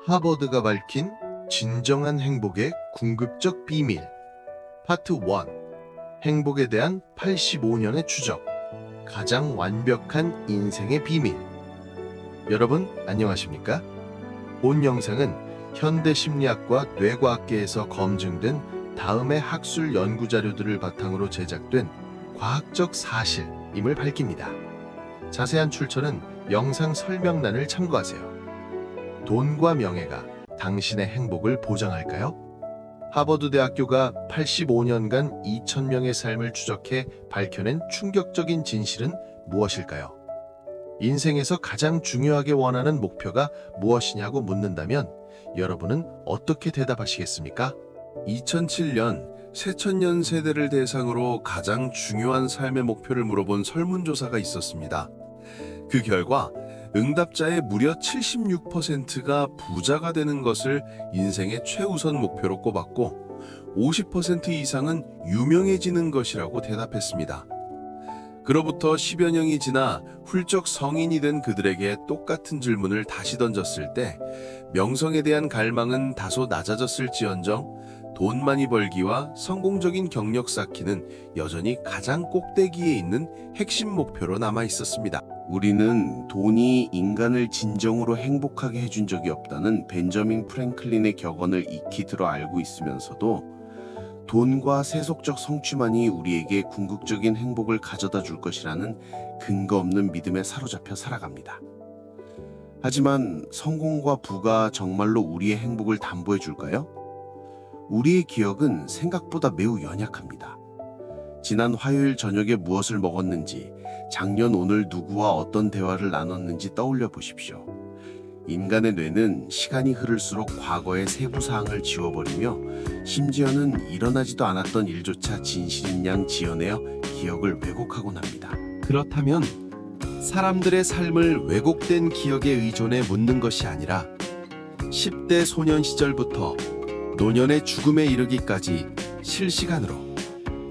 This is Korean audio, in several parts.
하버드가 밝힌 진정한 행복의 궁극적 비밀 파트 1. 행복에 대한 85년의 추적. 가장 완벽한 인생의 비밀. 여러분 안녕하십니까? 본 영상은 현대심리학과 뇌과학계에서 검증된 다음의 학술 연구자료들을 바탕으로 제작된 과학적 사실임을 밝힙니다. 자세한 출처는 영상 설명란을 참고하세요. 돈과 명예가 당신의 행복을 보장할까요? 하버드 대학교가 85년간 2,000명의 삶을 추적해 밝혀낸 충격적인 진실은 무엇일까요? 인생에서 가장 중요하게 원하는 목표가 무엇이냐고 묻는다면 여러분은 어떻게 대답하시겠습니까? 2007년 새천년 세대를 대상으로 가장 중요한 삶의 목표를 물어본 설문조사가 있었습니다. 그 결과 응답자의 무려 76%가 부자가 되는 것을 인생의 최우선 목표로 꼽았고 50% 이상은 유명해지는 것이라고 대답했습니다. 그로부터 10여 년이 지나 훌쩍 성인이 된 그들에게 똑같은 질문을 다시 던졌을 때 명성에 대한 갈망은 다소 낮아졌을지언정 돈 많이 벌기와 성공적인 경력 쌓기는 여전히 가장 꼭대기에 있는 핵심 목표로 남아 있었습니다. 우리는 돈이 인간을 진정으로 행복하게 해준 적이 없다는 벤저민 프랭클린의 격언을 익히 들어 알고 있으면서도 돈과 세속적 성취만이 우리에게 궁극적인 행복을 가져다 줄 것이라는 근거 없는 믿음에 사로잡혀 살아갑니다. 하지만 성공과 부가 정말로 우리의 행복을 담보해 줄까요? 우리의 기억은 생각보다 매우 연약합니다. 지난 화요일 저녁에 무엇을 먹었는지, 작년 오늘 누구와 어떤 대화를 나눴는지 떠올려 보십시오. 인간의 뇌는 시간이 흐를수록 과거의 세부 사항을 지워버리며 심지어는 일어나지도 않았던 일조차 진실인 양 지어내어 기억을 왜곡하곤 합니다. 그렇다면 사람들의 삶을 왜곡된 기억에 의존해 묻는 것이 아니라 10대 소년 시절부터 노년의 죽음에 이르기까지 실시간으로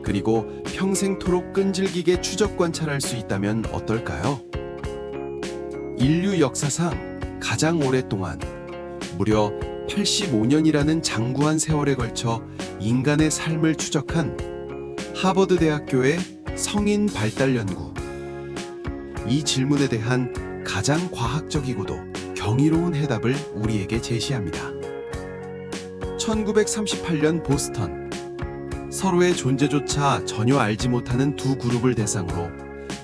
그리고 평생토록 끈질기게 추적 관찰할 수 있다면 어떨까요? 인류 역사상 가장 오랫동안 무려 85년이라는 장구한 세월에 걸쳐 인간의 삶을 추적한 하버드 대학교의 성인 발달 연구. 이 질문에 대한 가장 과학적이고도 경이로운 해답을 우리에게 제시합니다. 1938년 보스턴. 서로의 존재조차 전혀 알지 못하는 두 그룹을 대상으로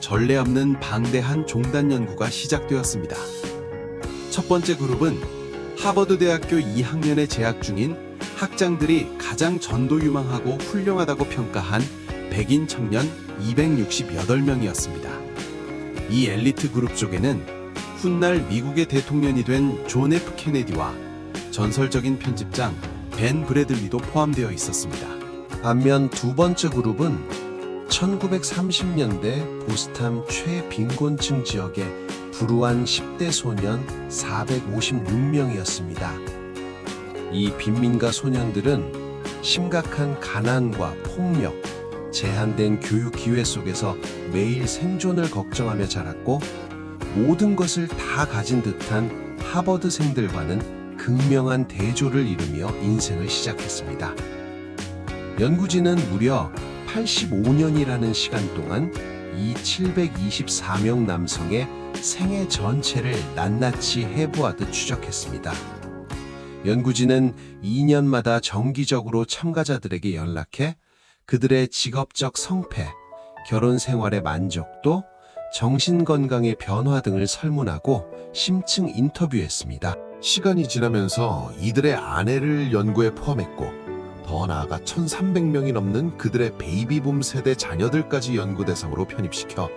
전례 없는 방대한 종단 연구가 시작되었습니다. 첫 번째 그룹은 하버드 대학교 2학년에 재학 중인 학장들이 가장 전도유망하고 훌륭하다고 평가한 백인 청년 268명이었습니다. 이 엘리트 그룹 쪽에는 훗날 미국의 대통령이 된 존 F 케네디와 전설적인 편집장 벤 브래들리도 포함되어 있었습니다. 반면 두 번째 그룹은 1930년대 보스턴 최빈곤층 지역의 불우한 10대 소년 456명이었습니다. 이 빈민가 소년들은 심각한 가난과 폭력, 제한된 교육 기회 속에서 매일 생존을 걱정하며 자랐고 모든 것을 다 가진 듯한 하버드생들과는 극명한 대조를 이루며 인생을 시작했습니다. 연구진은 무려 85년이라는 시간 동안 이 724명 남성의 생애 전체를 낱낱이 해부하듯 추적했습니다. 연구진은 2년마다 정기적으로 참가자들에게 연락해 그들의 직업적 성패, 결혼 생활의 만족도, 정신건강의 변화 등을 설문하고 심층 인터뷰했습니다. 시간이 지나면서 이들의 아내를 연구에 포함했고 더 나아가 1,300명이 넘는 그들의 베이비붐 세대 자녀들까지 연구 대상으로 편입시켜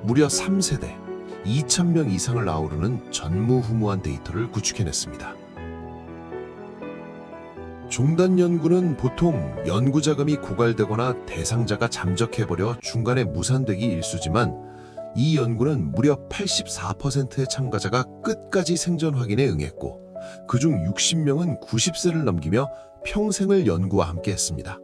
무려 3세대 2,000명 이상을 아우르는 전무후무한 데이터를 구축해냈습니다. 종단 연구는 보통 연구 자금이 고갈되거나 대상자가 잠적해버려 중간에 무산되기 일쑤지만 이 연구는 무려 84%의 참가자가 끝까지 생존 확인에 응했고 그중 60명은 90세를 넘기며 평생을 연구와 함께했습니다.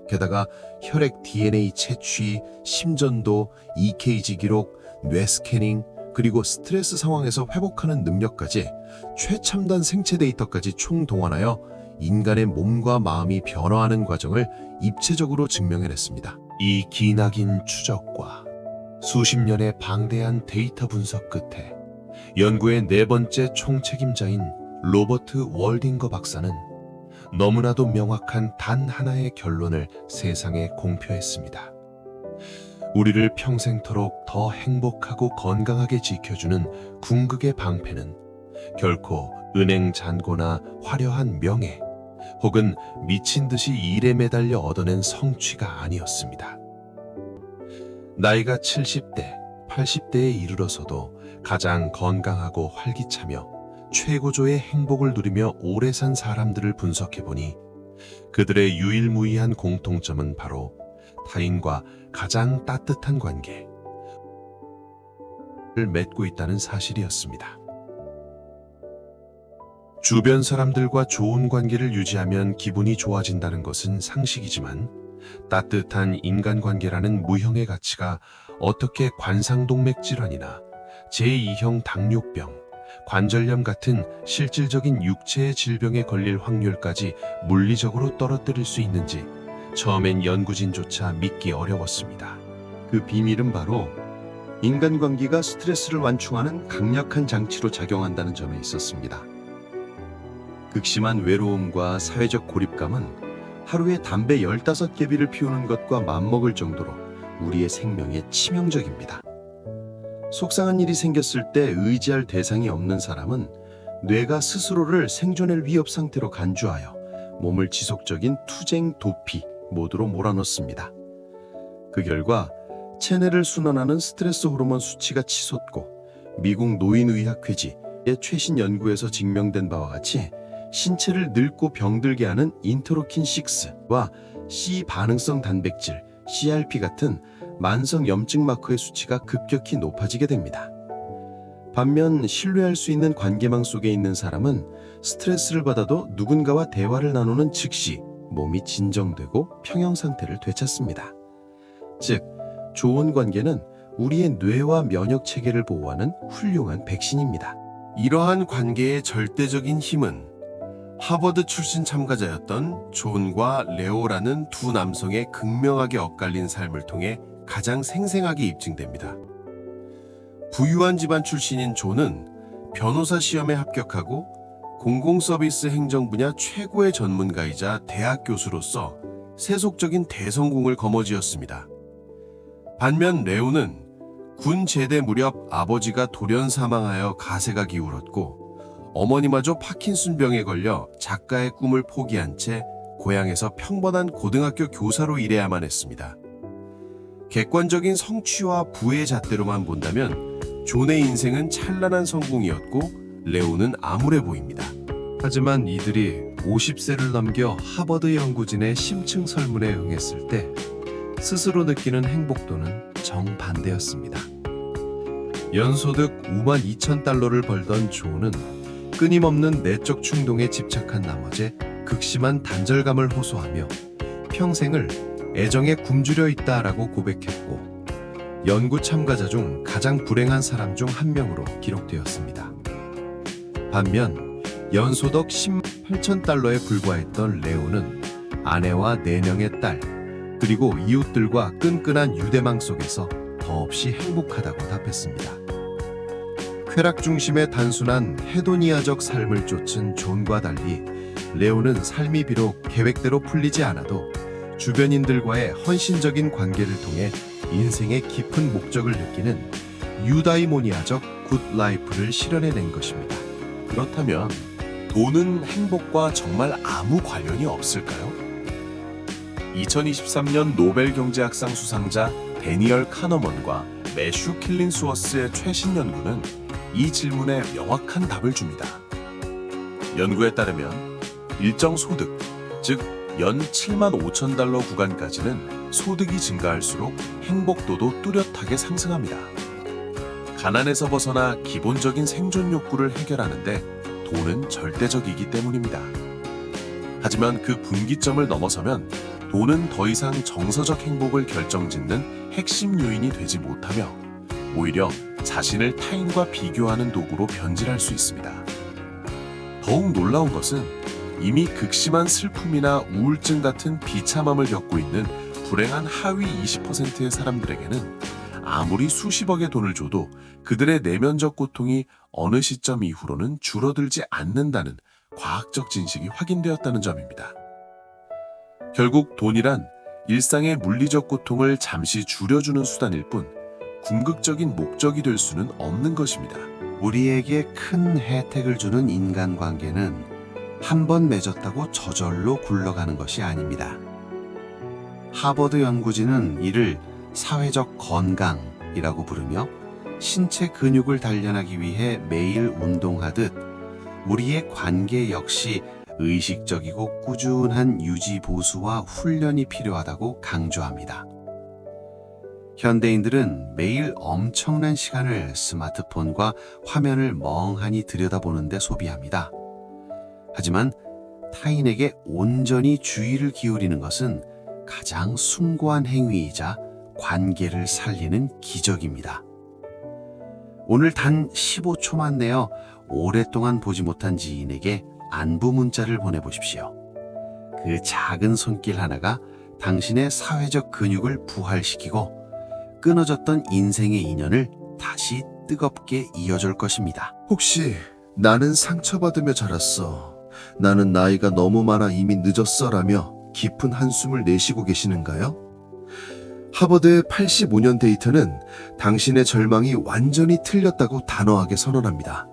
게다가 혈액 DNA 채취, 심전도, EKG 기록, 뇌 스캐닝, 그리고 스트레스 상황에서 회복하는 능력까지 최첨단 생체 데이터까지 총동원하여 인간의 몸과 마음이 변화하는 과정을 입체적으로 증명해냈습니다. 이 기나긴 추적과 수십 년의 방대한 데이터 분석 끝에 연구의 네 번째 총책임자인 로버트 월딩거 박사는 너무나도 명확한 단 하나의 결론을 세상에 공표했습니다. 우리를 평생토록 더 행복하고 건강하게 지켜주는 궁극의 방패는 결코 은행 잔고나 화려한 명예 혹은 미친 듯이 일에 매달려 얻어낸 성취가 아니었습니다. 나이가 70대, 80대에 이르러서도 가장 건강하고 활기차며 최고조의 행복을 누리며 오래 산 사람들을 분석해보니 그들의 유일무이한 공통점은 바로 타인과 가장 따뜻한 관계를 맺고 있다는 사실이었습니다. 주변 사람들과 좋은 관계를 유지하면 기분이 좋아진다는 것은 상식이지만 따뜻한 인간관계라는 무형의 가치가 어떻게 관상동맥 질환이나 제2형 당뇨병, 관절염 같은 실질적인 육체의 질병에 걸릴 확률까지 물리적으로 떨어뜨릴 수 있는지 처음엔 연구진조차 믿기 어려웠습니다. 그 비밀은 바로 인간관계가 스트레스를 완충하는 강력한 장치로 작용한다는 점에 있었습니다. 극심한 외로움과 사회적 고립감은 하루에 담배 15개비를 피우는 것과 맞먹을 정도로 우리의 생명에 치명적입니다. 속상한 일이 생겼을 때 의지할 대상이 없는 사람은 뇌가 스스로를 생존의 위협 상태로 간주하여 몸을 지속적인 투쟁 도피 모드로 몰아넣습니다. 그 결과 체내를 순환하는 스트레스 호르몬 수치가 치솟고 미국 노인의학회지의 최신 연구에서 증명된 바와 같이 신체를 늙고 병들게 하는 인터로킨6와 C 반응성 단백질, CRP 같은 만성 염증 마커의 수치가 급격히 높아지게 됩니다. 반면 신뢰할 수 있는 관계망 속에 있는 사람은 스트레스를 받아도 누군가와 대화를 나누는 즉시 몸이 진정되고 평형 상태를 되찾습니다. 즉, 좋은 관계는 우리의 뇌와 면역 체계를 보호하는 훌륭한 백신입니다. 이러한 관계의 절대적인 힘은 하버드 출신 참가자였던 존과 레오라는 두 남성의 극명하게 엇갈린 삶을 통해 가장 생생하게 입증됩니다. 부유한 집안 출신인 존은 변호사 시험에 합격하고 공공서비스 행정 분야 최고의 전문가이자 대학 교수로서 세속적인 대성공을 거머쥐었습니다. 반면 레오는 군 제대 무렵 아버지가 돌연 사망하여 가세가 기울었고 어머니마저 파킨슨병에 걸려 작가의 꿈을 포기한 채 고향에서 평범한 고등학교 교사로 일해야만 했습니다. 객관적인 성취와 부의 잣대로만 본다면 존의 인생은 찬란한 성공이었고 레오는 암울해 보입니다. 하지만 이들이 50세를 넘겨 하버드 연구진의 심층 설문에 응했을 때 스스로 느끼는 행복도는 정반대였습니다. 연소득 52,000달러를 벌던 존은 끊임없는 내적 충동에 집착한 나머지 극심한 단절감을 호소하며 평생을 애정에 굶주려 있다라고 고백했고 연구 참가자 중 가장 불행한 사람 중 한 명으로 기록되었습니다. 반면 연소득 108,000달러에 불과했던 레오는 아내와 4명의 딸 그리고 이웃들과 끈끈한 유대망 속에서 더없이 행복하다고 답했습니다. 쾌락 중심의 단순한 헤도니아적 삶을 쫓은 존과 달리 레오는 삶이 비록 계획대로 풀리지 않아도 주변인들과의 헌신적인 관계를 통해 인생의 깊은 목적을 느끼는 유다이모니아적 굿라이프를 실현해낸 것입니다. 그렇다면 돈은 행복과 정말 아무 관련이 없을까요? 2023년 노벨 경제학상 수상자 데니얼 카너먼과 매슈 킬린스워스의 최신 연구는 이 질문에 명확한 답을 줍니다. 연구에 따르면 일정 소득, 즉 연 75,000달러 구간까지는 소득이 증가할수록 행복도도 뚜렷하게 상승합니다. 가난에서 벗어나 기본적인 생존 욕구를 해결하는데 돈은 절대적이기 때문입니다. 하지만 그 분기점을 넘어서면 돈은 더 이상 정서적 행복을 결정짓는 핵심 요인이 되지 못하며 오히려 자신을 타인과 비교하는 도구로 변질할 수 있습니다. 더욱 놀라운 것은 이미 극심한 슬픔이나 우울증 같은 비참함을 겪고 있는 불행한 하위 20%의 사람들에게는 아무리 수십억의 돈을 줘도 그들의 내면적 고통이 어느 시점 이후로는 줄어들지 않는다는 과학적 진실이 확인되었다는 점입니다. 결국 돈이란 일상의 물리적 고통을 잠시 줄여주는 수단일 뿐 궁극적인 목적이 될 수는 없는 것입니다. 우리에게 큰 혜택을 주는 인간관계는 한 번 맺었다고 저절로 굴러가는 것이 아닙니다. 하버드 연구진은 이를 사회적 건강이라고 부르며 신체 근육을 단련하기 위해 매일 운동하듯 우리의 관계 역시 의식적이고 꾸준한 유지 보수와 훈련이 필요하다고 강조합니다. 현대인들은 매일 엄청난 시간을 스마트폰과 화면을 멍하니 들여다보는데 소비합니다. 하지만 타인에게 온전히 주의를 기울이는 것은 가장 숭고한 행위이자 관계를 살리는 기적입니다. 오늘 단 15초만 내어 오랫동안 보지 못한 지인에게 안부 문자를 보내보십시오. 그 작은 손길 하나가 당신의 사회적 근육을 부활시키고 끊어졌던 인생의 인연을 다시 뜨겁게 이어줄 것입니다. 혹시 나는 상처받으며 자랐어. 나는 나이가 너무 많아 이미 늦었어라며 깊은 한숨을 내쉬고 계시는가요? 하버드의 85년 데이터는 당신의 절망이 완전히 틀렸다고 단호하게 선언합니다.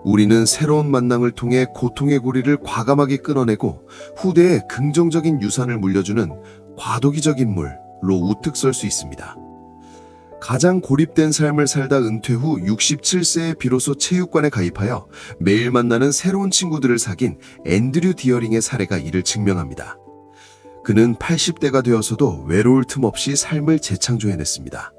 우리는 새로운 만남을 통해 고통의 고리를 과감하게 끊어내고 후대에 긍정적인 유산을 물려주는 과도기적 인물로 우뚝 설 수 있습니다. 가장 고립된 삶을 살다 은퇴 후 67세에 비로소 체육관에 가입하여 매일 만나는 새로운 친구들을 사귄 앤드류 디어링의 사례가 이를 증명합니다. 그는 80대가 되어서도 외로울 틈 없이 삶을 재창조해냈습니다.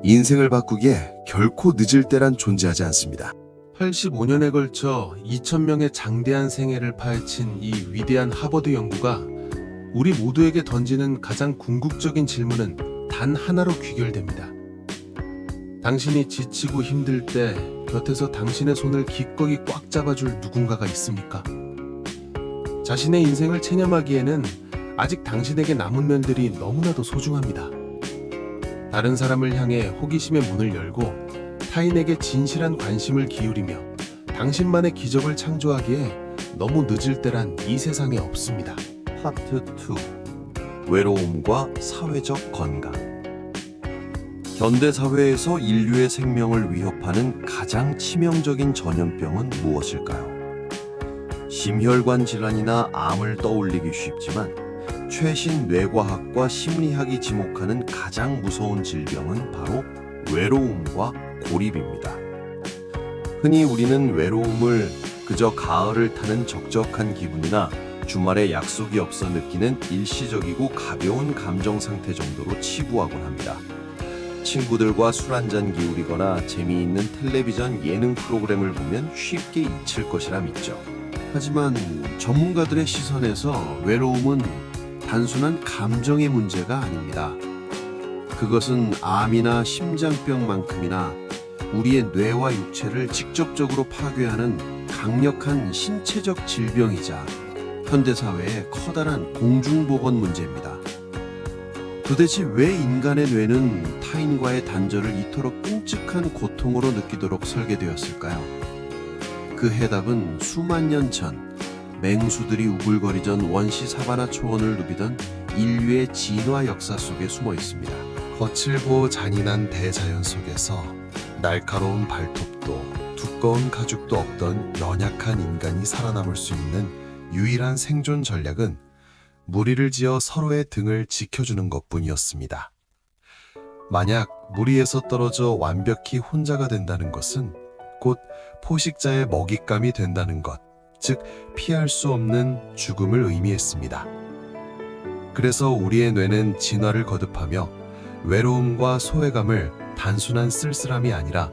인생을 바꾸기에 결코 늦을 때란 존재하지 않습니다. 85년에 걸쳐 2,000명의 장대한 생애를 파헤친 이 위대한 하버드 연구가 우리 모두에게 던지는 가장 궁극적인 질문은 단 하나로 귀결됩니다. 당신이 지치고 힘들 때 곁에서 당신의 손을 기꺼이 꽉 잡아줄 누군가가 있습니까? 자신의 인생을 체념하기에는 아직 당신에게 남은 면들이 너무나도 소중합니다. 다른 사람을 향해 호기심의 문을 열고 타인에게 진실한 관심을 기울이며 당신만의 기적을 창조하기에 너무 늦을 때란 이 세상에 없습니다. 파트 2. 외로움과 사회적 건강. 현대 사회에서 인류의 생명을 위협하는 가장 치명적인 전염병은 무엇일까요? 심혈관 질환이나 암을 떠올리기 쉽지만 최신 뇌과학과 심리학이 지목하는 가장 무서운 질병은 바로 외로움과 고립입니다. 흔히 우리는 외로움을 그저 가을을 타는 적적한 기분이나 주말에 약속이 없어 느끼는 일시적이고 가벼운 감정 상태 정도로 치부하곤 합니다. 친구들과 술 한잔 기울이거나 재미있는 텔레비전 예능 프로그램을 보면 쉽게 잊힐 것이라 믿죠. 하지만 전문가들의 시선에서 외로움은 단순한 감정의 문제가 아닙니다. 그것은 암이나 심장병만큼이나 우리의 뇌와 육체를 직접적으로 파괴하는 강력한 신체적 질병이자 현대사회의 커다란 공중보건 문제입니다. 도대체 왜 인간의 뇌는 타인과의 단절을 이토록 끔찍한 고통으로 느끼도록 설계되었을까요? 그 해답은 수만 년 전 맹수들이 우글거리던 원시 사바나 초원을 누비던 인류의 진화 역사 속에 숨어 있습니다. 거칠고 잔인한 대자연 속에서 날카로운 발톱도 두꺼운 가죽도 없던 연약한 인간이 살아남을 수 있는 유일한 생존 전략은 무리를 지어 서로의 등을 지켜주는 것뿐이었습니다. 만약 무리에서 떨어져 완벽히 혼자가 된다는 것은 곧 포식자의 먹잇감이 된다는 것, 즉 피할 수 없는 죽음을 의미했습니다. 그래서 우리의 뇌는 진화를 거듭하며 외로움과 소외감을 단순한 쓸쓸함이 아니라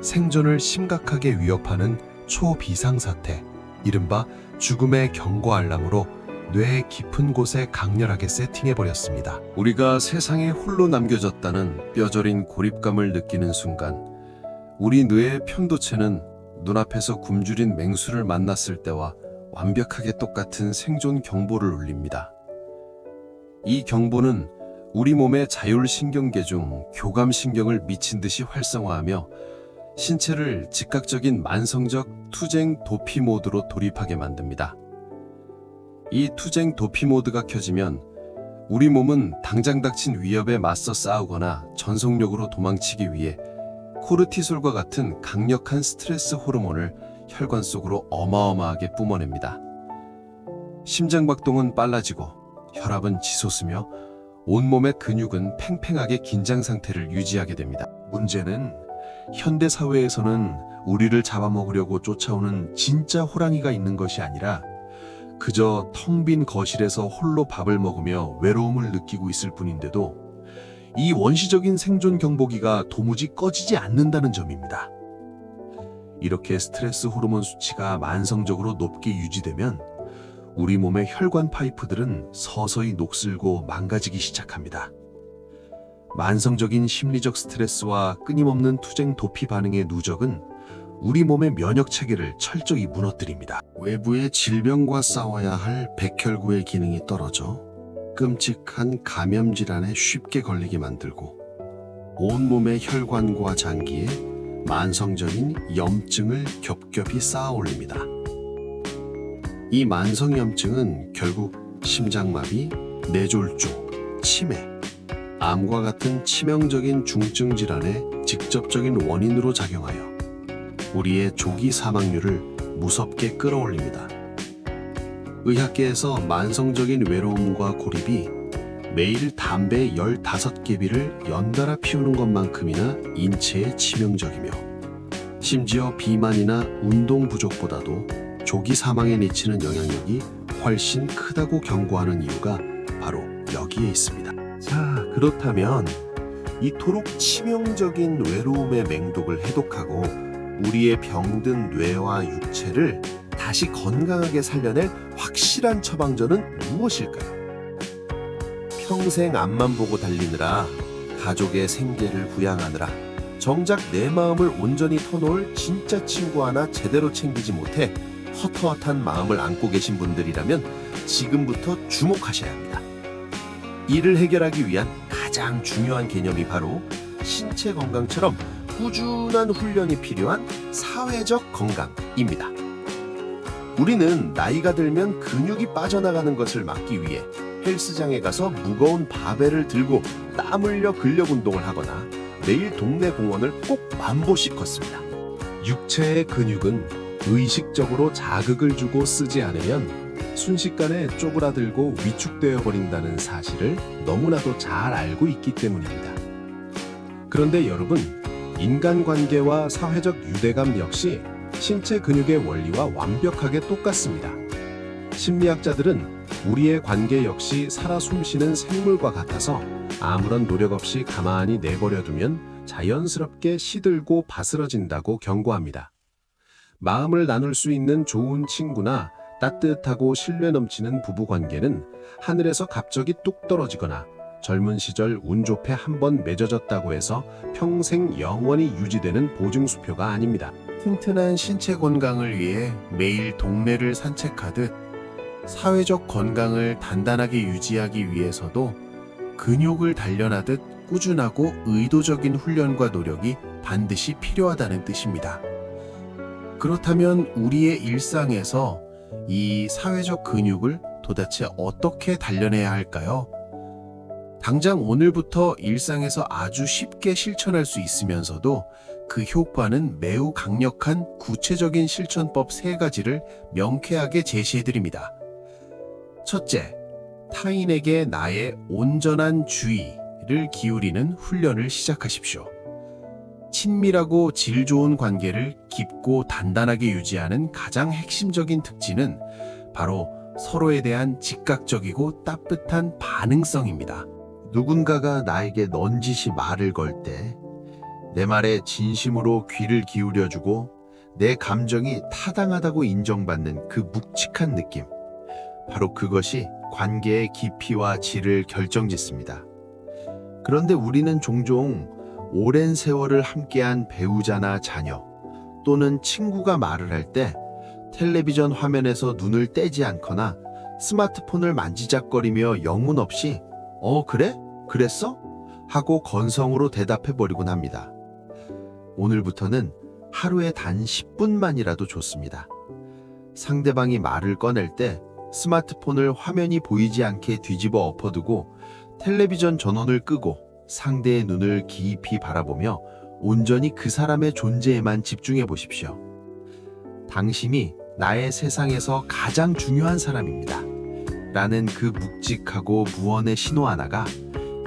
생존을 심각하게 위협하는 초비상사태, 이른바 죽음의 경고 알람으로 뇌의 깊은 곳에 강렬하게 세팅해버렸습니다. 우리가 세상에 홀로 남겨졌다는 뼈저린 고립감을 느끼는 순간 우리 뇌의 편도체는 눈앞에서 굶주린 맹수를 만났을 때와 완벽하게 똑같은 생존 경보를 울립니다. 이 경보는 우리 몸의 자율신경계 중 교감신경을 미친 듯이 활성화하며 신체를 즉각적인 만성적 투쟁 도피 모드로 돌입하게 만듭니다. 이 투쟁 도피 모드가 켜지면 우리 몸은 당장 닥친 위협에 맞서 싸우거나 전속력으로 도망치기 위해 코르티솔과 같은 강력한 스트레스 호르몬을 혈관 속으로 어마어마하게 뿜어냅니다. 심장박동은 빨라지고 혈압은 치솟으며 온몸의 근육은 팽팽하게 긴장 상태를 유지하게 됩니다. 문제는 현대 사회에서는 우리를 잡아먹으려고 쫓아오는 진짜 호랑이가 있는 것이 아니라 그저 텅 빈 거실에서 홀로 밥을 먹으며 외로움을 느끼고 있을 뿐인데도 이 원시적인 생존 경보기가 도무지 꺼지지 않는다는 점입니다. 이렇게 스트레스 호르몬 수치가 만성적으로 높게 유지되면 우리 몸의 혈관 파이프들은 서서히 녹슬고 망가지기 시작합니다. 만성적인 심리적 스트레스와 끊임없는 투쟁 도피 반응의 누적은 우리 몸의 면역 체계를 철저히 무너뜨립니다. 외부의 질병과 싸워야 할 백혈구의 기능이 떨어져 끔찍한 감염 질환에 쉽게 걸리게 만들고 온몸의 혈관과 장기에 만성적인 염증을 겹겹이 쌓아 올립니다. 이 만성염증은 결국 심장마비, 뇌졸중, 치매, 암과 같은 치명적인 중증 질환의 직접적인 원인으로 작용하여 우리의 조기 사망률을 무섭게 끌어올립니다. 의학계에서 만성적인 외로움과 고립이 매일 담배 15개비를 연달아 피우는 것만큼이나 인체에 치명적이며 심지어 비만이나 운동 부족보다도 조기 사망에 미치는 영향력이 훨씬 크다고 경고하는 이유가 바로 여기에 있습니다. 자, 그렇다면 이토록 치명적인 외로움의 맹독을 해독하고 우리의 병든 뇌와 육체를 다시 건강하게 살려낼 확실한 처방전은 무엇일까요? 평생 앞만 보고 달리느라 가족의 생계를 부양하느라 정작 내 마음을 온전히 터놓을 진짜 친구 하나 제대로 챙기지 못해 헛헛한 마음을 안고 계신 분들이라면 지금부터 주목하셔야 합니다. 이를 해결하기 위한 가장 중요한 개념이 바로 신체 건강처럼 꾸준한 훈련이 필요한 사회적 건강입니다. 우리는 나이가 들면 근육이 빠져나가는 것을 막기 위해 헬스장에 가서 무거운 바벨을 들고 땀 흘려 근력 운동을 하거나 매일 동네 공원을 꼭 만보씩 걷습니다. 육체의 근육은 의식적으로 자극을 주고 쓰지 않으면 순식간에 쪼그라들고 위축되어 버린다는 사실을 너무나도 잘 알고 있기 때문입니다. 그런데 여러분, 인간관계와 사회적 유대감 역시 신체 근육의 원리와 완벽하게 똑같습니다. 심리학자들은 우리의 관계 역시 살아 숨쉬는 생물과 같아서 아무런 노력 없이 가만히 내버려두면 자연스럽게 시들고 바스러진다고 경고합니다. 마음을 나눌 수 있는 좋은 친구나 따뜻하고 신뢰 넘치는 부부관계는 하늘에서 갑자기 뚝 떨어지거나 젊은 시절 운 좋게 한번 맺어졌다고 해서 평생 영원히 유지되는 보증수표가 아닙니다. 튼튼한 신체 건강을 위해 매일 동네를 산책하듯 사회적 건강을 단단하게 유지하기 위해서도 근육을 단련하듯 꾸준하고 의도적인 훈련과 노력이 반드시 필요하다는 뜻입니다. 그렇다면 우리의 일상에서 이 사회적 근육을 도대체 어떻게 단련해야 할까요? 당장 오늘부터 일상에서 아주 쉽게 실천할 수 있으면서도 그 효과는 매우 강력한 구체적인 실천법 3가지를 명쾌하게 제시해드립니다. 첫째, 타인에게 나의 온전한 주의를 기울이는 훈련을 시작하십시오. 친밀하고 질 좋은 관계를 깊고 단단하게 유지하는 가장 핵심적인 특징은 바로 서로에 대한 즉각적이고 따뜻한 반응성입니다. 누군가가 나에게 넌지시 말을 걸 때 내 말에 진심으로 귀를 기울여주고 내 감정이 타당하다고 인정받는 그 묵직한 느낌. 바로 그것이 관계의 깊이와 질을 결정짓습니다. 그런데 우리는 종종 오랜 세월을 함께한 배우자나 자녀 또는 친구가 말을 할 때 텔레비전 화면에서 눈을 떼지 않거나 스마트폰을 만지작거리며 영문 없이 그래? 그랬어? 하고 건성으로 대답해버리곤 합니다. 오늘부터는 하루에 단 10분만이라도 좋습니다. 상대방이 말을 꺼낼 때 스마트폰을 화면이 보이지 않게 뒤집어 엎어두고 텔레비전 전원을 끄고 상대의 눈을 깊이 바라보며 온전히 그 사람의 존재에만 집중해 보십시오. 당신이 나의 세상에서 가장 중요한 사람입니다. 라는 그 묵직하고 무언의 신호 하나가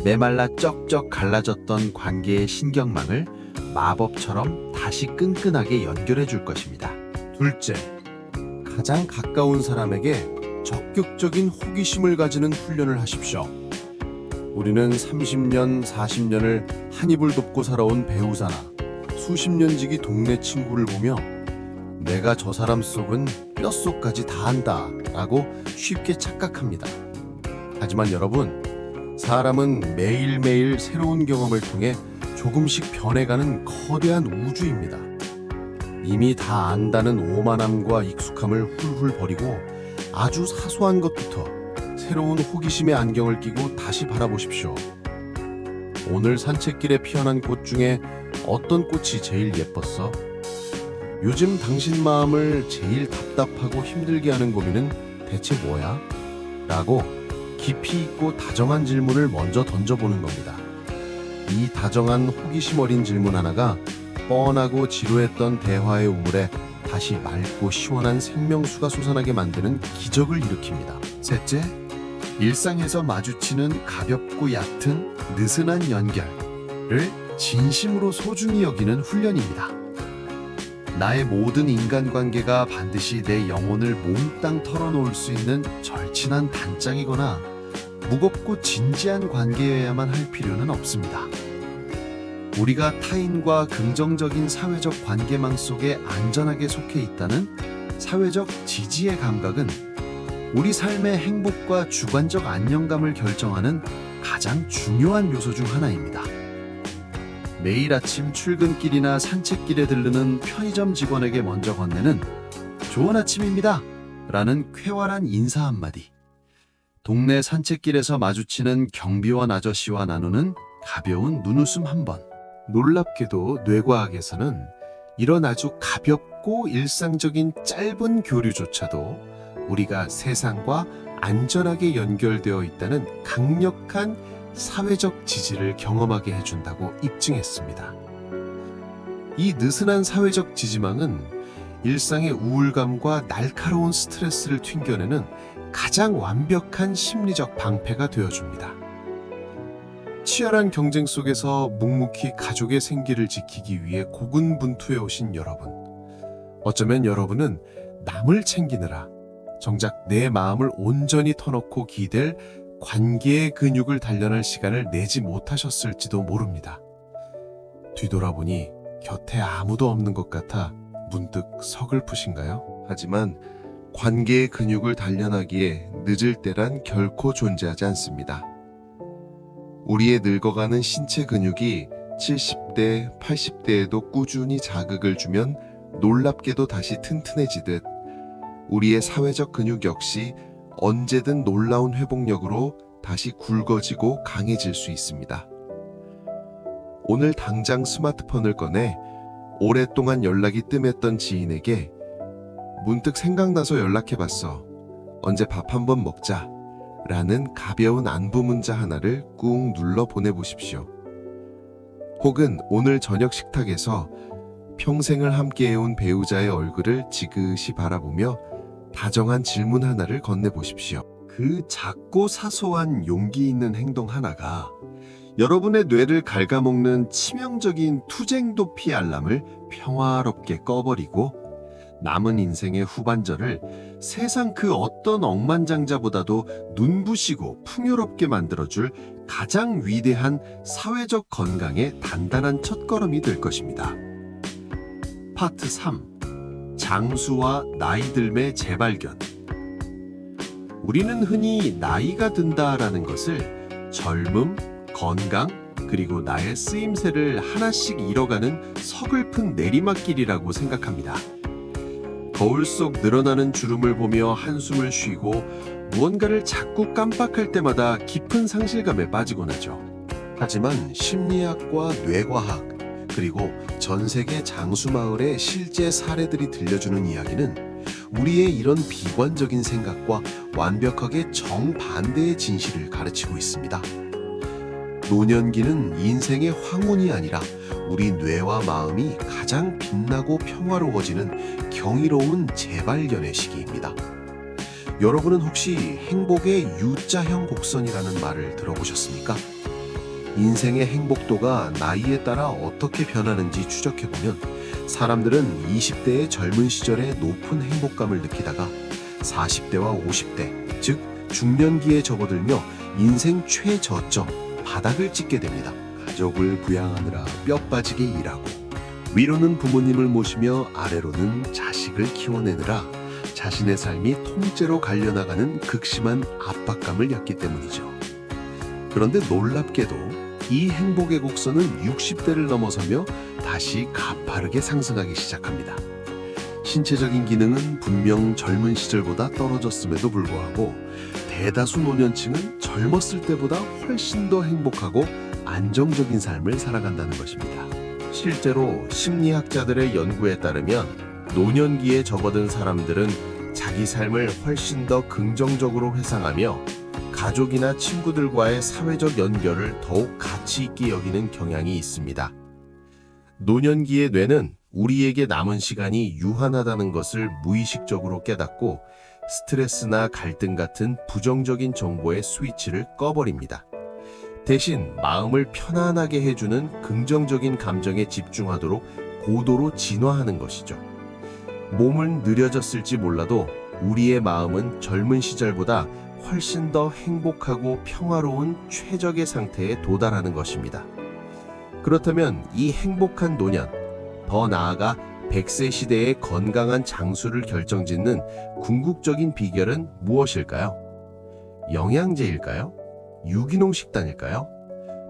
메말라 쩍쩍 갈라졌던 관계의 신경망을 마법처럼 다시 끈끈하게 연결해 줄 것입니다. 둘째, 가장 가까운 사람에게 적극적인 호기심을 가지는 훈련을 하십시오. 우리는 30년, 40년을 한 입을 돕고 살아온 배우자나 수십 년 지기 동네 친구를 보며 내가 저 사람 속은 뼛속까지 다 안다 라고 쉽게 착각합니다. 하지만 여러분, 사람은 매일매일 새로운 경험을 통해 조금씩 변해가는 거대한 우주입니다. 이미 다 안다는 오만함과 익숙함을 훌훌 버리고 아주 사소한 것부터 새로운 호기심의 안경을 끼고 다시 바라보십시오. 오늘 산책길에 피어난 꽃 중에 어떤 꽃이 제일 예뻤어? 요즘 당신 마음을 제일 답답하고 힘들게 하는 고민은 대체 뭐야? 라고 깊이 있고 다정한 질문을 먼저 던져보는 겁니다. 이 다정한 호기심 어린 질문 하나가 뻔하고 지루했던 대화의 우물에 다시 맑고 시원한 생명수가 솟아나게 만드는 기적을 일으킵니다. 셋째, 일상에서 마주치는 가볍고 얕은 느슨한 연결을 진심으로 소중히 여기는 훈련입니다. 나의 모든 인간관계가 반드시 내 영혼을 몽땅 털어놓을 수 있는 절친한 단짝이거나 무겁고 진지한 관계여야만 할 필요는 없습니다. 우리가 타인과 긍정적인 사회적 관계망 속에 안전하게 속해 있다는 사회적 지지의 감각은 우리 삶의 행복과 주관적 안정감을 결정하는 가장 중요한 요소 중 하나입니다. 매일 아침 출근길이나 산책길에 들르는 편의점 직원에게 먼저 건네는 좋은 아침입니다 라는 쾌활한 인사 한마디, 동네 산책길에서 마주치는 경비원 아저씨와 나누는 가벼운 눈웃음 한 번, 놀랍게도 뇌과학에서는 이런 아주 가볍고 일상적인 짧은 교류조차도 우리가 세상과 안전하게 연결되어 있다는 강력한 사회적 지지를 경험하게 해준다고 입증했습니다. 이 느슨한 사회적 지지망은 일상의 우울감과 날카로운 스트레스를 튕겨내는 가장 완벽한 심리적 방패가 되어줍니다. 치열한 경쟁 속에서 묵묵히 가족의 생계를 지키기 위해 고군분투해 오신 여러분. 어쩌면 여러분은 남을 챙기느라 정작 내 마음을 온전히 터놓고 기댈 관계의 근육을 단련할 시간을 내지 못하셨을지도 모릅니다. 뒤돌아보니 곁에 아무도 없는 것 같아 문득 서글프신가요? 하지만 관계의 근육을 단련하기에 늦을 때란 결코 존재하지 않습니다. 우리의 늙어가는 신체 근육이 70대, 80대에도 꾸준히 자극을 주면 놀랍게도 다시 튼튼해지듯 우리의 사회적 근육 역시 언제든 놀라운 회복력으로 다시 굵어지고 강해질 수 있습니다. 오늘 당장 스마트폰을 꺼내 오랫동안 연락이 뜸했던 지인에게 문득 생각나서 연락해봤어. 언제 밥 한번 먹자. 라는 가벼운 안부 문자 하나를 꾹 눌러 보내보십시오. 혹은 오늘 저녁 식탁에서 평생을 함께해온 배우자의 얼굴을 지그시 바라보며 다정한 질문 하나를 건네보십시오. 그 작고 사소한 용기 있는 행동 하나가 여러분의 뇌를 갉아먹는 치명적인 투쟁도피 알람을 평화롭게 꺼버리고 남은 인생의 후반전을 세상 그 어떤 억만장자보다도 눈부시고 풍요롭게 만들어줄 가장 위대한 사회적 건강의 단단한 첫걸음이 될 것입니다. 파트 3. 장수와 나이 듦의 재발견. 우리는 흔히 나이가 든다라는 것을 젊음, 건강, 그리고 나의 쓰임새를 하나씩 잃어가는 서글픈 내리막길이라고 생각합니다. 거울 속 늘어나는 주름을 보며 한숨을 쉬고 무언가를 자꾸 깜빡할 때마다 깊은 상실감에 빠지곤 하죠. 하지만 심리학과 뇌과학, 그리고 전 세계 장수마을의 실제 사례들이 들려주는 이야기는 우리의 이런 비관적인 생각과 완벽하게 정반대의 진실을 가르치고 있습니다. 노년기는 인생의 황혼이 아니라 우리 뇌와 마음이 가장 빛나고 평화로워지는 경이로운 재발견의 시기입니다. 여러분은 혹시 행복의 U자형 곡선이라는 말을 들어보셨습니까? 인생의 행복도가 나이에 따라 어떻게 변하는지 추적해보면 사람들은 20대의 젊은 시절에 높은 행복감을 느끼다가 40대와 50대, 즉 중년기에 접어들며 인생 최저점, 바닥을 찍게 됩니다. 가족을 부양하느라 뼈 빠지게 일하고 위로는 부모님을 모시며 아래로는 자식을 키워내느라 자신의 삶이 통째로 갈려나가는 극심한 압박감을 겪기 때문이죠. 그런데 놀랍게도 이 행복의 곡선은 60대를 넘어서며 다시 가파르게 상승하기 시작합니다. 신체적인 기능은 분명 젊은 시절보다 떨어졌음에도 불구하고 대다수 노년층은 젊었을 때보다 훨씬 더 행복하고 안정적인 삶을 살아간다는 것입니다. 실제로 심리학자들의 연구에 따르면 노년기에 접어든 사람들은 자기 삶을 훨씬 더 긍정적으로 회상하며 가족이나 친구들과의 사회적 연결을 더욱 가치 있게 여기는 경향이 있습니다. 노년기의 뇌는 우리에게 남은 시간이 유한하다는 것을 무의식적으로 깨닫고 스트레스나 갈등 같은 부정적인 정보의 스위치를 꺼버립니다. 대신 마음을 편안하게 해주는 긍정적인 감정에 집중하도록 고도로 진화하는 것이죠. 몸은 느려졌을지 몰라도 우리의 마음은 젊은 시절보다 훨씬 더 행복하고 평화로운 최적의 상태에 도달하는 것입니다. 그렇다면 이 행복한 노년, 더 나아가 100세 시대의 건강한 장수를 결정짓는 궁극적인 비결은 무엇일까요? 영양제일까요? 유기농 식단일까요?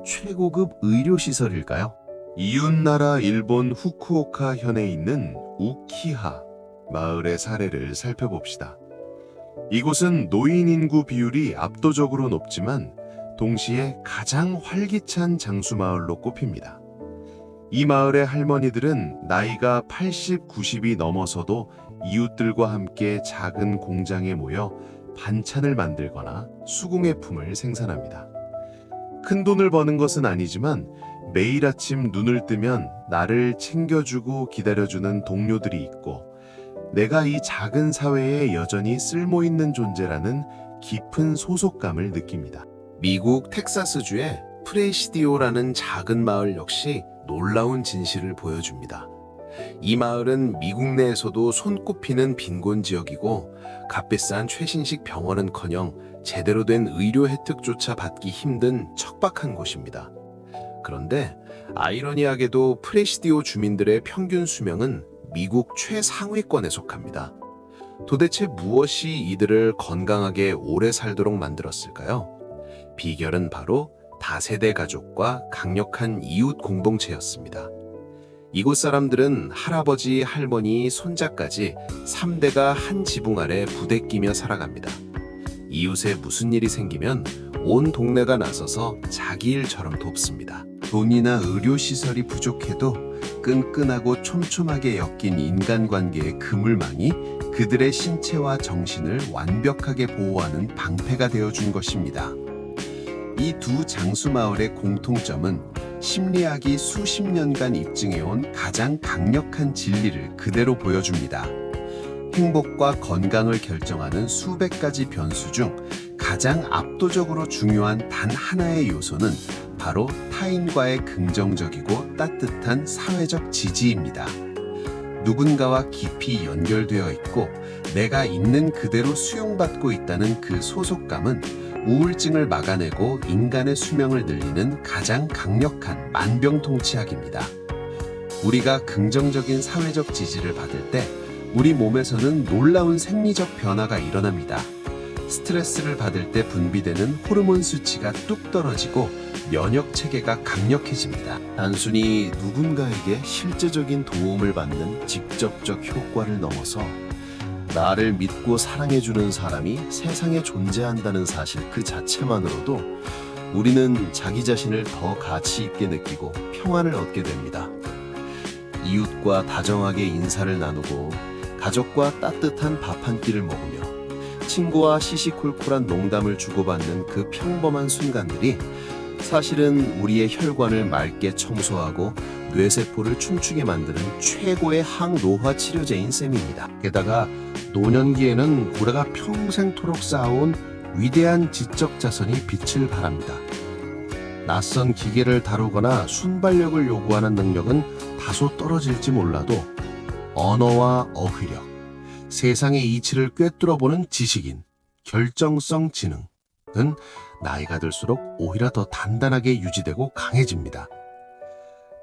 최고급 의료시설일까요? 이웃나라 일본 후쿠오카 현에 있는 우키하 마을의 사례를 살펴봅시다. 이곳은 노인 인구 비율이 압도적으로 높지만 동시에 가장 활기찬 장수마을로 꼽힙니다. 이 마을의 할머니들은 나이가 80, 90이 넘어서도 이웃들과 함께 작은 공장에 모여 반찬을 만들거나 수공예품을 생산합니다. 큰 돈을 버는 것은 아니지만 매일 아침 눈을 뜨면 나를 챙겨주고 기다려주는 동료들이 있고 내가 이 작은 사회에 여전히 쓸모있는 존재라는 깊은 소속감을 느낍니다. 미국 텍사스주의 프레시디오라는 작은 마을 역시 놀라운 진실을 보여줍니다. 이 마을은 미국 내에서도 손꼽히는 빈곤 지역이고 값비싼 최신식 병원은커녕 제대로 된 의료 혜택조차 받기 힘든 척박한 곳입니다. 그런데 아이러니하게도 프레시디오 주민들의 평균 수명은 미국 최상위권에 속합니다. 도대체 무엇이 이들을 건강하게 오래 살도록 만들었을까요? 비결은 바로 다세대 가족과 강력한 이웃 공동체였습니다. 이곳 사람들은 할아버지, 할머니, 손자까지 3대가 한 지붕 아래 부대끼며 살아갑니다. 이웃에 무슨 일이 생기면 온 동네가 나서서 자기 일처럼 돕습니다. 돈이나 의료시설이 부족해도 끈끈하고 촘촘하게 엮인 인간관계의 그물망이 그들의 신체와 정신을 완벽하게 보호하는 방패가 되어준 것입니다. 이 두 장수마을의 공통점은 심리학이 수십 년간 입증해온 가장 강력한 진리를 그대로 보여줍니다. 행복과 건강을 결정하는 수백 가지 변수 중 가장 압도적으로 중요한 단 하나의 요소는 바로 타인과의 긍정적이고 따뜻한 사회적 지지입니다. 누군가와 깊이 연결되어 있고 내가 있는 그대로 수용받고 있다는 그 소속감은 우울증을 막아내고 인간의 수명을 늘리는 가장 강력한 만병통치약입니다. 우리가 긍정적인 사회적 지지를 받을 때 우리 몸에서는 놀라운 생리적 변화가 일어납니다. 스트레스를 받을 때 분비되는 호르몬 수치가 뚝 떨어지고 면역 체계가 강력해집니다. 단순히 누군가에게 실제적인 도움을 받는 직접적 효과를 넘어서 나를 믿고 사랑해주는 사람이 세상에 존재한다는 사실 그 자체만으로도 우리는 자기 자신을 더 가치 있게 느끼고 평안을 얻게 됩니다. 이웃과 다정하게 인사를 나누고 가족과 따뜻한 밥 한 끼를 먹으며 친구와 시시콜콜한 농담을 주고받는 그 평범한 순간들이 사실은 우리의 혈관을 맑게 청소하고 뇌세포를 춤추게 만드는 최고의 항노화 치료제인 셈입니다. 게다가 노년기에는 우리가 평생토록 쌓아온 위대한 지적 자산이 빛을 발합니다. 낯선 기계를 다루거나 순발력을 요구하는 능력은 다소 떨어질지 몰라도 언어와 어휘력, 세상의 이치를 꿰뚫어보는 지식인, 결정성 지능은 나이가 들수록 오히려 더 단단하게 유지되고 강해집니다.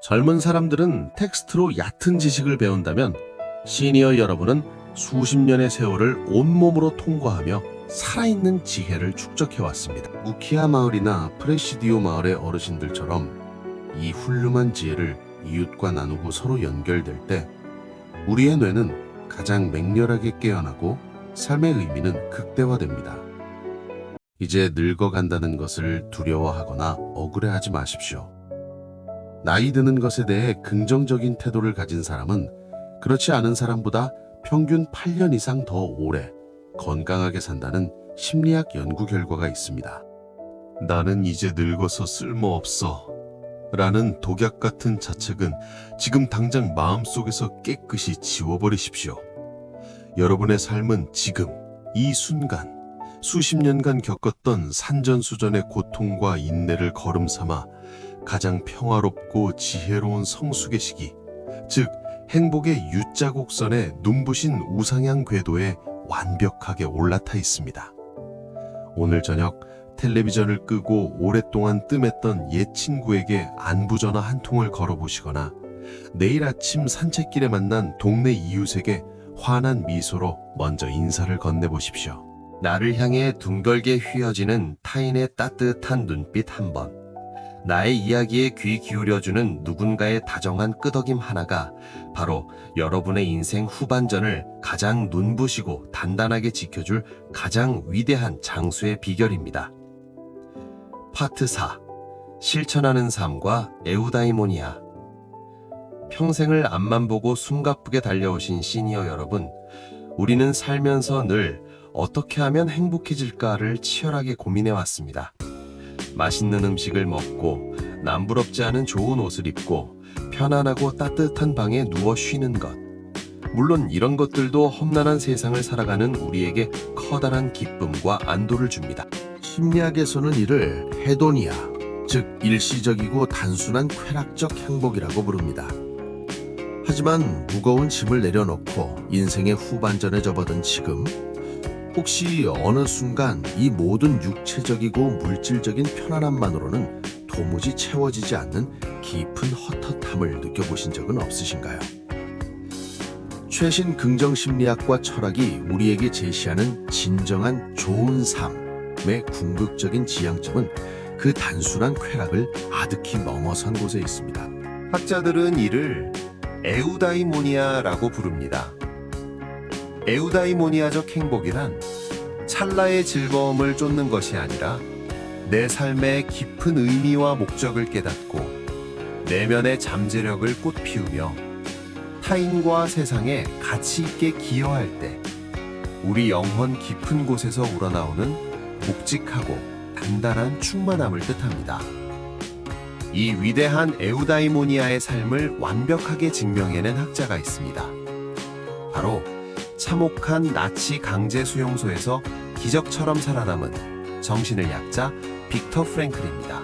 젊은 사람들은 텍스트로 얕은 지식을 배운다면 시니어 여러분은 수십 년의 세월을 온몸으로 통과하며 살아있는 지혜를 축적해왔습니다. 우키아 마을이나 프레시디오 마을의 어르신들처럼 이 훌륭한 지혜를 이웃과 나누고 서로 연결될 때 우리의 뇌는 가장 맹렬하게 깨어나고 삶의 의미는 극대화됩니다. 이제 늙어간다는 것을 두려워하거나 억울해하지 마십시오. 나이 드는 것에 대해 긍정적인 태도를 가진 사람은 그렇지 않은 사람보다 평균 8년 이상 더 오래 건강하게 산다는 심리학 연구 결과가 있습니다. 나는 이제 늙어서 쓸모없어 라는 독약 같은 자책은 지금 당장 마음속에서 깨끗이 지워버리십시오. 여러분의 삶은 지금 이 순간 수십 년간 겪었던 산전수전의 고통과 인내를 거름삼아 가장 평화롭고 지혜로운 성숙의 시기, 즉 행복의 U자곡선의 눈부신 우상향 궤도에 완벽하게 올라타 있습니다. 오늘 저녁 텔레비전을 끄고 오랫동안 뜸했던 옛 친구에게 안부전화 한 통을 걸어보시거나 내일 아침 산책길에 만난 동네 이웃에게 환한 미소로 먼저 인사를 건네보십시오. 나를 향해 둥글게 휘어지는 타인의 따뜻한 눈빛 한 번, 나의 이야기에 귀 기울여주는 누군가의 다정한 끄덕임 하나가 바로 여러분의 인생 후반전을 가장 눈부시고 단단하게 지켜줄 가장 위대한 장수의 비결입니다. 파트 4. 실천하는 삶과 에우다이모니아. 평생을 앞만 보고 숨가쁘게 달려오신 시니어 여러분, 우리는 살면서 늘 어떻게 하면 행복해질까를 치열하게 고민해왔습니다. 맛있는 음식을 먹고 남부럽지 않은 좋은 옷을 입고 편안하고 따뜻한 방에 누워 쉬는 것. 물론 이런 것들도 험난한 세상을 살아가는 우리에게 커다란 기쁨과 안도를 줍니다. 심리학에서는 이를 헤도니아, 즉 일시적이고 단순한 쾌락적 행복이라고 부릅니다. 하지만 무거운 짐을 내려놓고 인생의 후반전에 접어든 지금, 혹시 어느 순간 이 모든 육체적이고 물질적인 편안함만으로는 도무지 채워지지 않는 깊은 헛헛함을 느껴보신 적은 없으신가요? 최신 긍정심리학과 철학이 우리에게 제시하는 진정한 좋은 삶의 궁극적인 지향점은 그 단순한 쾌락을 아득히 넘어선 곳에 있습니다. 학자들은 이를 에우다이모니아라고 부릅니다. 에우다이모니아적 행복이란 찰나의 즐거움을 쫓는 것이 아니라 내 삶의 깊은 의미와 목적을 깨닫고 내면의 잠재력을 꽃피우며 타인과 세상에 가치 있게 기여할 때 우리 영혼 깊은 곳에서 우러나오는 묵직하고 단단한 충만함을 뜻합니다. 이 위대한 에우다이모니아의 삶을 완벽하게 증명해낸 학자가 있습니다. 바로 참혹한 나치 강제 수용소에서 기적처럼 살아남은 정신을 약자 빅터 프랭클입니다.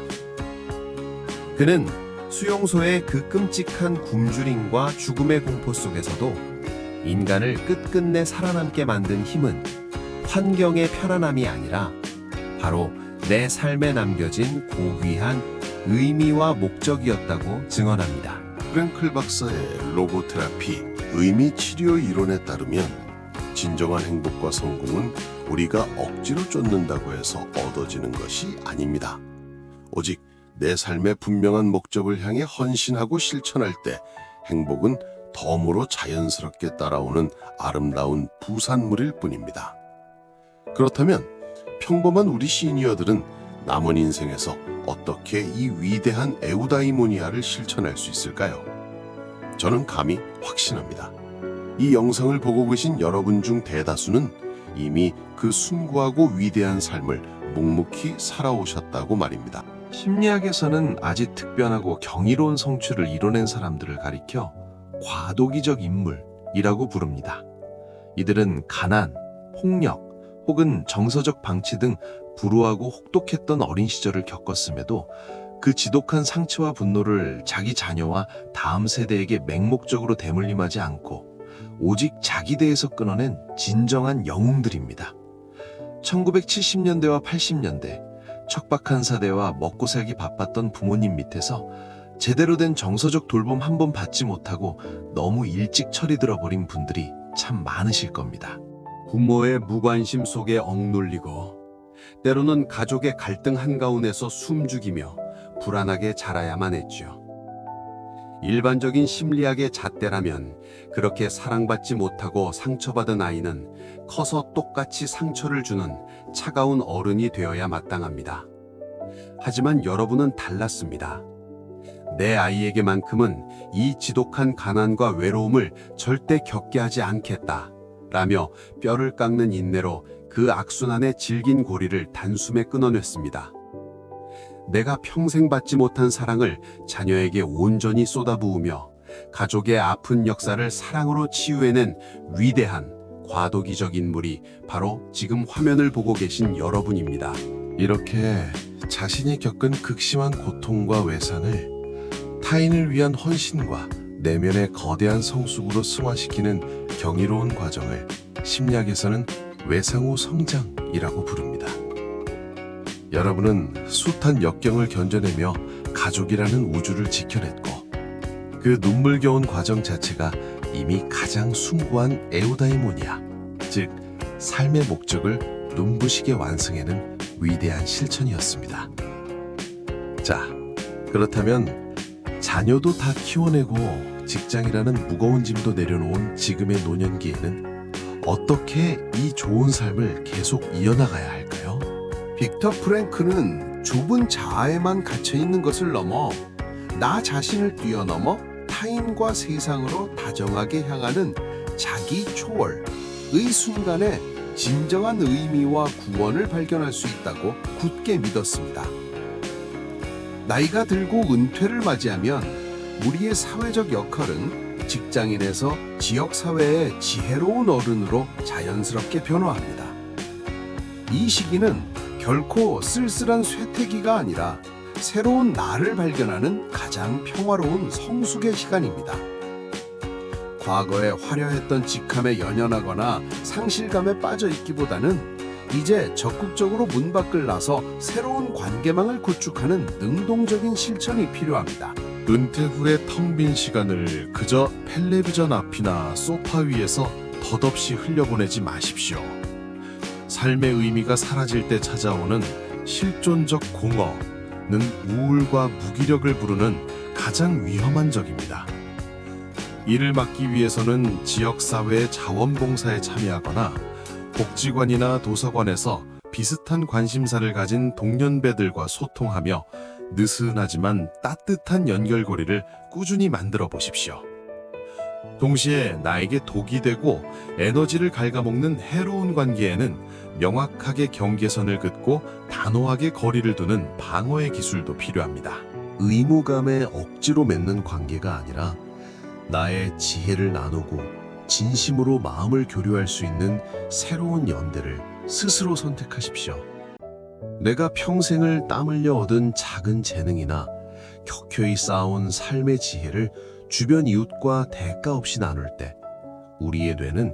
그는 수용소의 그 끔찍한 굶주림과 죽음의 공포 속에서도 인간을 끝끝내 살아남게 만든 힘은 환경의 편안함이 아니라 바로 내 삶에 남겨진 고귀한 의미와 목적이었다고 증언합니다. 프랭클 박사의 로고테라피, 의미 치료 이론에 따르면 진정한 행복과 성공은 우리가 억지로 쫓는다고 해서 얻어지는 것이 아닙니다. 오직 내 삶의 분명한 목적을 향해 헌신하고 실천할 때 행복은 덤으로 자연스럽게 따라오는 아름다운 부산물일 뿐입니다. 그렇다면 평범한 우리 시니어들은 남은 인생에서 어떻게 이 위대한 에우다이모니아를 실천할 수 있을까요? 저는 감히 확신합니다. 이 영상을 보고 계신 여러분 중 대다수는 이미 그 숭고하고 위대한 삶을 묵묵히 살아오셨다고 말입니다. 심리학에서는 아주 특별하고 경이로운 성취를 이뤄낸 사람들을 가리켜 과도기적 인물이라고 부릅니다. 이들은 가난, 폭력, 혹은 정서적 방치 등 불우하고 혹독했던 어린 시절을 겪었음에도 그 지독한 상처와 분노를 자기 자녀와 다음 세대에게 맹목적으로 대물림하지 않고 오직 자기 대에서 끊어낸 진정한 영웅들입니다. 1970년대와 80년대 척박한 사대와 먹고 살기 바빴던 부모님 밑에서 제대로 된 정서적 돌봄 한 번 받지 못하고 너무 일찍 철이 들어버린 분들이 참 많으실 겁니다. 부모의 무관심 속에 억눌리고 때로는 가족의 갈등 한가운데서 숨죽이며 불안하게 자라야만 했죠. 일반적인 심리학의 잣대라면 그렇게 사랑받지 못하고 상처받은 아이는 커서 똑같이 상처를 주는 차가운 어른이 되어야 마땅합니다. 하지만 여러분은 달랐습니다. 내 아이에게만큼은 이 지독한 가난과 외로움을 절대 겪게 하지 않겠다 라며 뼈를 깎는 인내로 그 악순환의 질긴 고리를 단숨에 끊어냈습니다. 내가 평생 받지 못한 사랑을 자녀에게 온전히 쏟아부으며 가족의 아픈 역사를 사랑으로 치유해낸 위대한 과도기적 인물이 바로 지금 화면을 보고 계신 여러분입니다. 이렇게 자신이 겪은 극심한 고통과 외상을 타인을 위한 헌신과 내면의 거대한 성숙으로 승화시키는 경이로운 과정을 심리학에서는 외상 후 성장이라고 부릅니다. 여러분은 숱한 역경을 견뎌내며 가족이라는 우주를 지켜냈고 그 눈물겨운 과정 자체가 이미 가장 숭고한 에우다이모니아, 즉 삶의 목적을 눈부시게 완성해낸 위대한 실천이었습니다. 자, 그렇다면 자녀도 다 키워내고 직장이라는 무거운 짐도 내려놓은 지금의 노년기에는 어떻게 이 좋은 삶을 계속 이어나가야 할까요? 빅터 프랭크는 좁은 자아에만 갇혀 있는 것을 넘어 나 자신을 뛰어넘어 타인과 세상으로 다정하게 향하는 자기 초월의 순간에 진정한 의미와 구원을 발견할 수 있다고 굳게 믿었습니다. 나이가 들고 은퇴를 맞이하면 우리의 사회적 역할은 직장인에서 지역사회의 지혜로운 어른으로 자연스럽게 변화합니다. 이 시기는 결코 쓸쓸한 쇠퇴기가 아니라 새로운 나를 발견하는 가장 평화로운 성숙의 시간입니다. 과거에 화려했던 직함에 연연하거나 상실감에 빠져 있기보다는 이제 적극적으로 문 밖을 나서 새로운 관계망을 구축하는 능동적인 실천이 필요합니다. 은퇴 후의 텅 빈 시간을 그저 텔레비전 앞이나 소파 위에서 덧없이 흘려보내지 마십시오. 삶의 의미가 사라질 때 찾아오는 실존적 공허는 우울과 무기력을 부르는 가장 위험한 적입니다. 이를 막기 위해서는 지역사회의 자원봉사에 참여하거나 복지관이나 도서관에서 비슷한 관심사를 가진 동년배들과 소통하며 느슨하지만 따뜻한 연결고리를 꾸준히 만들어 보십시오. 동시에 나에게 독이 되고 에너지를 갉아먹는 해로운 관계에는 명확하게 경계선을 긋고 단호하게 거리를 두는 방어의 기술도 필요합니다. 의무감에 억지로 맺는 관계가 아니라 나의 지혜를 나누고 진심으로 마음을 교류할 수 있는 새로운 연대를 스스로 선택하십시오. 내가 평생을 땀 흘려 얻은 작은 재능이나 켜켜이 쌓아온 삶의 지혜를 주변 이웃과 대가 없이 나눌 때 우리의 뇌는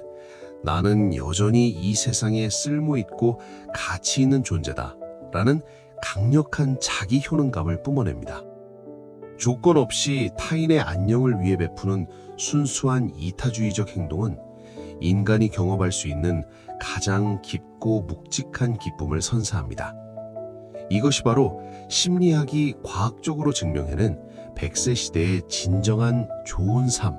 나는 여전히 이 세상에 쓸모있고 가치 있는 존재다 라는 강력한 자기 효능감을 뿜어냅니다. 조건 없이 타인의 안녕을 위해 베푸는 순수한 이타주의적 행동은 인간이 경험할 수 있는 가장 깊고 묵직한 기쁨을 선사합니다. 이것이 바로 심리학이 과학적으로 증명해낸 100세 시대의 진정한 좋은 삶,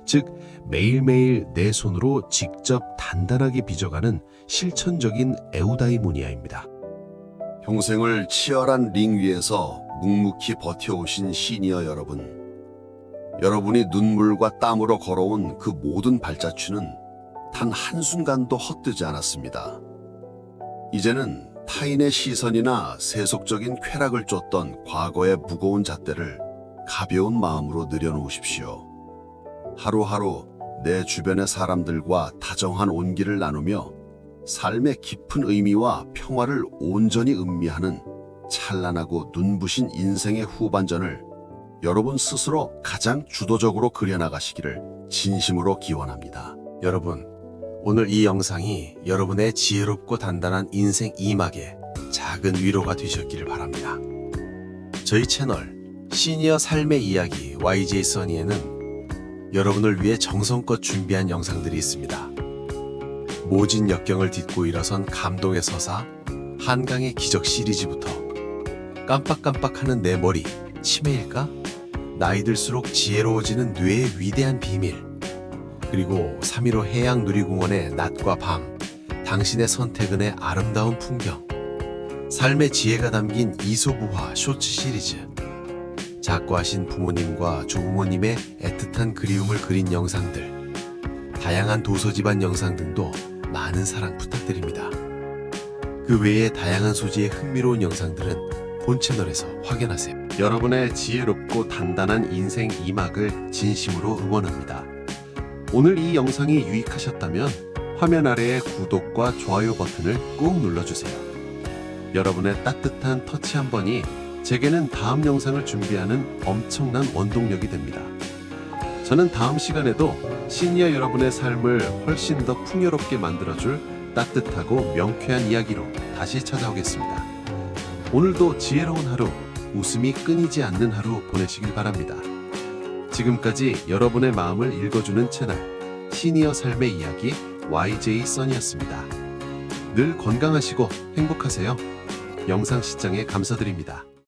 즉 매일매일 내 손으로 직접 단단하게 빚어가는 실천적인 에우다이모니아입니다. 평생을 치열한 링 위에서 묵묵히 버텨오신 시니어 여러분. 여러분이 눈물과 땀으로 걸어온 그 모든 발자취는 단 한순간도 헛되지 않았습니다. 이제는 타인의 시선이나 세속적인 쾌락을 쫓던 과거의 무거운 잣대를 가벼운 마음으로 내려놓으십시오. 하루하루 내 주변의 사람들과 다정한 온기를 나누며 삶의 깊은 의미와 평화를 온전히 음미하는 찬란하고 눈부신 인생의 후반전을 여러분 스스로 가장 주도적으로 그려나가시기를 진심으로 기원합니다. 여러분, 오늘 이 영상이 여러분의 지혜롭고 단단한 인생 2막에 작은 위로가 되셨기를 바랍니다. 저희 채널 시니어 삶의 이야기 YJ 써니에는 여러분을 위해 정성껏 준비한 영상들이 있습니다. 모진 역경을 딛고 일어선 감동의 서사, 한강의 기적 시리즈부터 깜빡깜빡하는 내 머리, 치매일까? 나이 들수록 지혜로워지는 뇌의 위대한 비밀, 그리고 3.15 해양누리공원의 낮과 밤, 당신의 선택은의 아름다운 풍경, 삶의 지혜가 담긴 이소부화 쇼츠 시리즈, 작고하신 부모님과 조부모님의 애틋한 그리움을 그린 영상들, 다양한 도서 집안 영상 등도 많은 사랑 부탁드립니다. 그 외에 다양한 소재의 흥미로운 영상들은 본 채널에서 확인하세요. 여러분의 지혜롭고 단단한 인생 2막을 진심으로 응원합니다. 오늘 이 영상이 유익하셨다면 화면 아래의 구독과 좋아요 버튼을 꾹 눌러주세요. 여러분의 따뜻한 터치 한 번이 제게는 다음 영상을 준비하는 엄청난 원동력이 됩니다. 저는 다음 시간에도 시니어 여러분의 삶을 훨씬 더 풍요롭게 만들어줄 따뜻하고 명쾌한 이야기로 다시 찾아오겠습니다. 오늘도 지혜로운 하루, 웃음이 끊이지 않는 하루 보내시길 바랍니다. 지금까지 여러분의 마음을 읽어주는 채널 시니어 삶의 이야기 YJ 써니였습니다. 늘 건강하시고 행복하세요. 영상 시청에 감사드립니다.